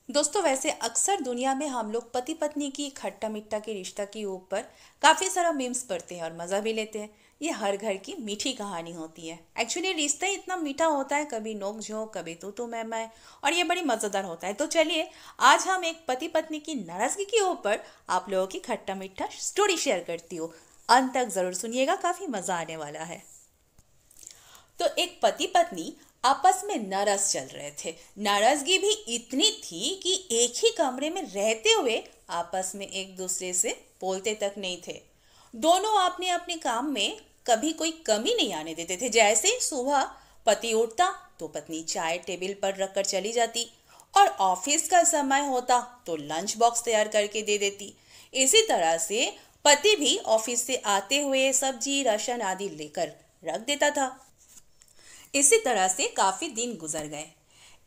दोस्तों वैसे अक्सर दुनिया में हम लोग पति पत्नी की खट्टा मिट्ठा के रिश्ता के ऊपर काफ़ी सारा मीम्स पढ़ते हैं और मज़ा भी लेते हैं। ये हर घर की मीठी कहानी होती है। एक्चुअली रिश्ता ही इतना मीठा होता है, कभी नोक झोंक, कभी तू मैं, और ये बड़ी मज़ेदार होता है। तो चलिए आज हम एक पति पत्नी की नाराज़गी के ऊपर आप लोगों की खट्टा मीठा स्टोरी शेयर करती हूँ। अंत तक ज़रूर सुनिएगा, काफ़ी मज़ा आने वाला है। तो एक पति पत्नी आपस में नाराज चल रहे थे। नाराजगी भी इतनी थी कि एक ही कमरे में रहते हुए आपस में एक दूसरे से बोलते तक नहीं थे। दोनों अपने अपने काम में कभी कोई कमी नहीं आने देते थे। जैसे ही सुबह पति उठता तो पत्नी चाय टेबल पर रखकर चली जाती, और ऑफिस का समय होता तो लंच बॉक्स तैयार करके दे देती। इसी तरह से पति भी ऑफिस से आते हुए सब्जी राशन आदि लेकर रख देता था। इसी तरह से काफी दिन गुजर गए।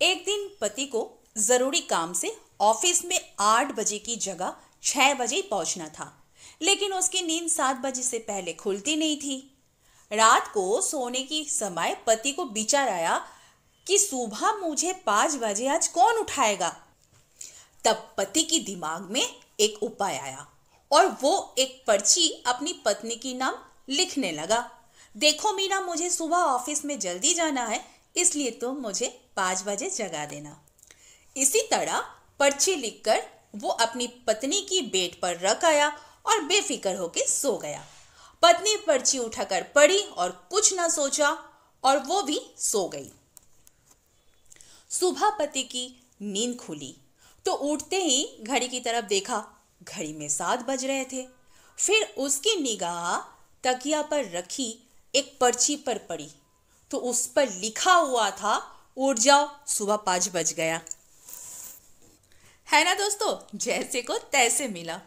एक दिन पति को जरूरी काम से ऑफिस में 8 बजे की जगह 6 बजे ही पहुंचना था, लेकिन उसकी नींद 7 बजे से पहले खुलती नहीं थी। रात को सोने की समय पति को विचार आया कि सुबह मुझे 5 बजे आज कौन उठाएगा। तब पति की दिमाग में एक उपाय आया और वो एक पर्ची अपनी पत्नी की नाम लिखने लगा। देखो मीना, मुझे सुबह ऑफिस में जल्दी जाना है, इसलिए तुम मुझे 5 बजे जगा देना। इसी तरह पर्ची लिखकर वो अपनी पत्नी की बेड पर रख आया और बेफिक्र होकर सो गया। पत्नी पर्ची उठाकर पढ़ी और कुछ ना सोचा और वो भी सो गई। सुबह पति की नींद खुली तो उठते ही घड़ी की तरफ देखा। घड़ी में 7 बज रहे थे। फिर उसकी निगाह तकिया पर रखी एक पर्ची पर पड़ी तो उस पर लिखा हुआ था, उठ जाओ, सुबह 5 बज गया। है ना दोस्तों, जैसे को तैसे मिला।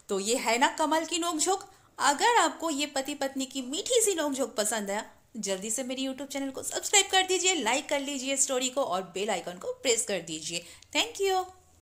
तो ये है ना कमाल की नोकझोंक। अगर आपको ये पति पत्नी की मीठी सी नोकझोंक पसंद आया, जल्दी से मेरी यूट्यूब चैनल को सब्सक्राइब कर दीजिए, लाइक कर लीजिए स्टोरी को और बेल आइकन को प्रेस कर दीजिए। Thank you.